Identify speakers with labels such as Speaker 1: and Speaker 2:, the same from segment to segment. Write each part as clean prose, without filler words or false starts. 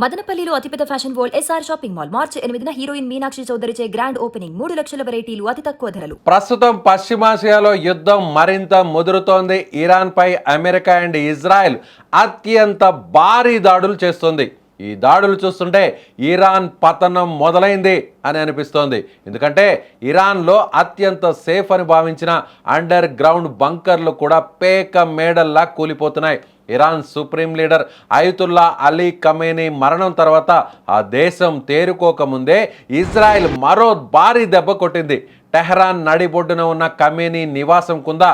Speaker 1: మదనపల్లిలో అతిపెద్ద fashion world SR shopping mall మార్చి 8న హీరోయిన్ మీనాక్షి చౌదరిచే గ్రాండ్ ఓపెనింగ్ 3 లక్షల వెరైటీలు అతి తక్కువ ధరలు.
Speaker 2: ప్రస్తుతం పశ్చిమాసియాలో యుద్ధం మరింత ముదురుతోంది. ఇరాన్ పై అమెరికా అండ్ ఇజ్రాయెల్ అత్యంత భారీ దాడులు చేస్తుంది. ఈ దాడులు చూస్తుంటే ఇరాన్ పతనం మొదలైంది అని అనిపిస్తోంది. ఎందుకంటే ఇరాన్లో అత్యంత సేఫ్ అని భావించిన అండర్ గ్రౌండ్ బంకర్లు కూడా పేక మేడల్లా కూలిపోతున్నాయి. Iran supreme leader Ayatollah Ali Khamenei మరణం తర్వాత ఆ దేశం తేరుకోకముందే ఇజ్రాయెల్ మరో భారీ దెబ్బ కొట్టింది. టెహ్రాన్ నడిబొడ్డున ఉన్న ఖమేనీ నివాసం కింద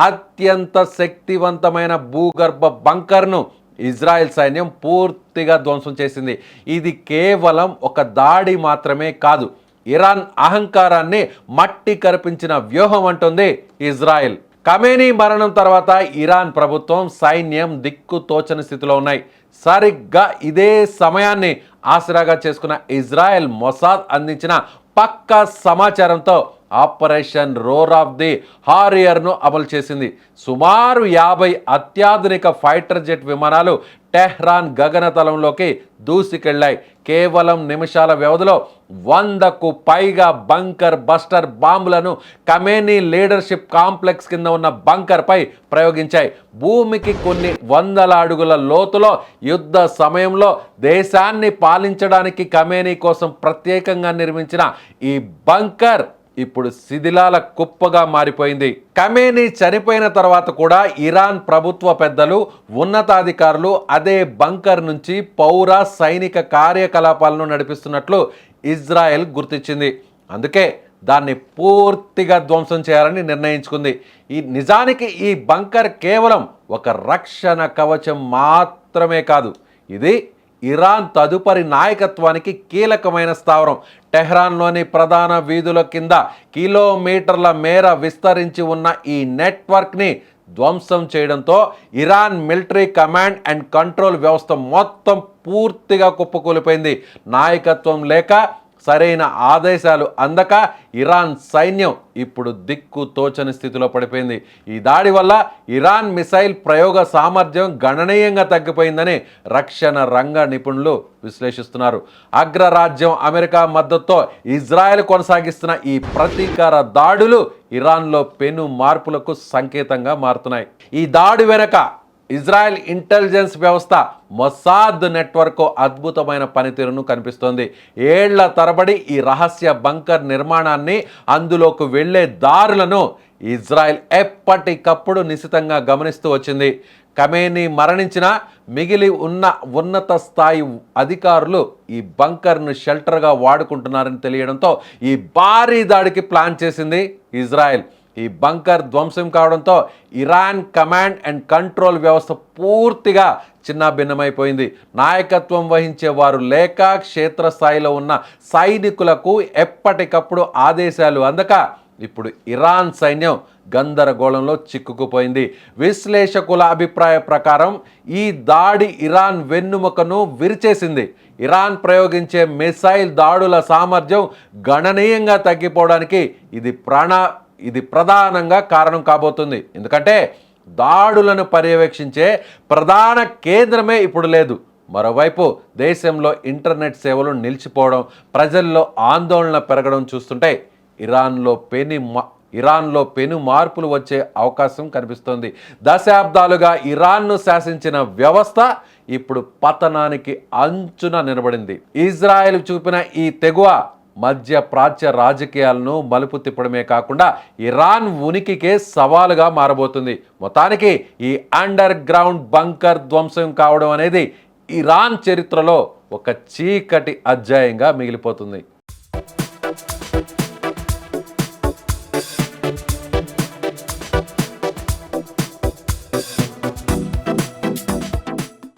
Speaker 2: అత్యంత శక్తివంతమైన భూగర్భ బంకర్ను ఇజ్రాయెల్ సైన్యం పూర్తిగా ధ్వంసం చేసింది. ఇది కేవలం ఒక దాడి మాత్రమే కాదు, ఇరాన్ అహంకారాన్ని మట్టి కరిపించిన వ్యూహం అంటుంది ఇజ్రాయెల్. ఖమేనీ మరణం తర్వాత ఇరాన్ ప్రభుత్వం, సైన్యం దిక్కు తోచని స్థితిలో ఉన్నాయి. సరిగ్గా ఇదే సమయాన్ని ఆసరాగా చేసుకున్న ఇజ్రాయెల్ మొసాద్ అందించిన పక్కా సమాచారంతో ఆపరేషన్ రోర్ ఆఫ్ ది హారియర్ను అమలు చేసింది. సుమారు 50 అత్యాధునిక ఫైటర్ జెట్ విమానాలు టెహ్రాన్ గగనతలంలోకి దూసుకెళ్లాయి. కేవలం నిమిషాల వ్యవధిలో 100కు పైగా బంకర్ బస్టర్ బాంబులను ఖమేనీ లీడర్షిప్ కాంప్లెక్స్ కింద ఉన్న బంకర్పై ప్రయోగించాయి. భూమికి కొన్ని వందల అడుగుల లోతులో యుద్ధ సమయంలో దేశాన్ని పాలించడానికి ఖమేనీ కోసం ప్రత్యేకంగా నిర్మించిన ఈ బంకర్ ఇప్పుడు శిథిలాల కుప్పగా మారిపోయింది. ఖమేనీ చనిపోయిన తర్వాత కూడా ఇరాన్ ప్రభుత్వ పెద్దలు, ఉన్నతాధికారులు అదే బంకర్ నుంచి పౌర సైనిక కార్యకలాపాలను నడిపిస్తున్నట్లు ఇజ్రాయెల్ గుర్తించింది. అందుకే దాన్ని పూర్తిగా ధ్వంసం చేయాలని నిర్ణయించుకుంది. నిజానికి ఈ బంకర్ కేవలం ఒక రక్షణ కవచం మాత్రమే కాదు, ఇది ఇరాన్ తదుపరి నాయకత్వానికి కీలకమైన స్థావరం. టెహ్రాన్లోని ప్రధాన వీధుల కింద కిలోమీటర్ల మేర విస్తరించి ఉన్న ఈ నెట్వర్క్ని ధ్వంసం చేయడంతో Iran military command and control వ్యవస్థ మొత్తం పూర్తిగా కుప్పకూలిపోయింది. నాయకత్వం లేక, సరైన ఆదేశాలు అందక ఇరాన్ సైన్యం ఇప్పుడు దిక్కు తోచని స్థితిలో పడిపోయింది. ఈ దాడి వల్ల ఇరాన్ మిసైల్ ప్రయోగ సామర్థ్యం గణనీయంగా తగ్గిపోయిందని రక్షణ రంగ నిపుణులు విశ్లేషిస్తున్నారు. అగ్రరాజ్యం అమెరికా మద్దతుతో ఇజ్రాయెల్ కొనసాగిస్తున్న ఈ ప్రతీకార దాడులు ఇరాన్లో పెను మార్పులకు సంకేతంగా మారుతున్నాయి. ఈ దాడి వెనక ఇజ్రాయెల్ ఇంటెలిజెన్స్ వ్యవస్థ మొసాద్ నెట్వర్క్ అద్భుతమైన పనితీరును కనిపిస్తోంది. ఏళ్ల తరబడి ఈ రహస్య బంకర్ నిర్మాణాన్ని, అందులోకి వెళ్లే దారులను ఇజ్రాయెల్ ఎప్పటికప్పుడు నిశితంగా గమనిస్తూ వచ్చింది. ఖమేనీ మరణించిన మిగిలి ఉన్న ఉన్నత స్థాయి అధికారులు ఈ బంకర్ను షెల్టర్గా వాడుకుంటున్నారని తెలియడంతో ఈ భారీ దాడికి ప్లాన్ చేసింది ఇజ్రాయెల్. ఈ బంకర్ ధ్వంసం కావడంతో ఇరాన్ కమాండ్ అండ్ కంట్రోల్ వ్యవస్థ పూర్తిగా చిన్నాభిన్నమైపోయింది. నాయకత్వం వహించే వారు లేక, క్షేత్రస్థాయిలో ఉన్న సైనికులకు ఎప్పటికప్పుడు ఆదేశాలు అందక ఇప్పుడు ఇరాన్ సైన్యం గందరగోళంలో చిక్కుకుపోయింది. విశ్లేషకుల అభిప్రాయ ప్రకారం ఈ దాడి ఇరాన్ వెన్నుముకను విరిచేసింది. ఇరాన్ ప్రయోగించే మిసైల్ దాడుల సామర్థ్యం గణనీయంగా తగ్గిపోవడానికి ఇది ప్రధానంగా కారణం కాబోతుంది. ఎందుకంటే దాడులను పర్యవేక్షించే ప్రధాన కేంద్రమే ఇప్పుడు లేదు. మరోవైపు దేశంలో ఇంటర్నెట్ సేవలు నిలిచిపోవడం, ప్రజల్లో ఆందోళన పెరగడం చూస్తుంటే ఇరాన్లో పెను మార్పులు వచ్చే అవకాశం కనిపిస్తోంది. దశాబ్దాలుగా ఇరాన్ను శాసించిన వ్యవస్థ ఇప్పుడు పతనానికి అంచున నిలబడింది. ఇజ్రాయెల్ చూపిన ఈ తెగువ మధ్య ప్రాచ్య రాజకీయాలను మలుపు తిప్పడమే కాకుండా ఇరాన్ ఉనికికే సవాలుగా మారబోతుంది. మొత్తానికి ఈ అండర్ గ్రౌండ్ బంకర్ ధ్వంసం కావడం అనేది ఇరాన్ చరిత్రలో ఒక చీకటి అధ్యాయంగా మిగిలిపోతుంది.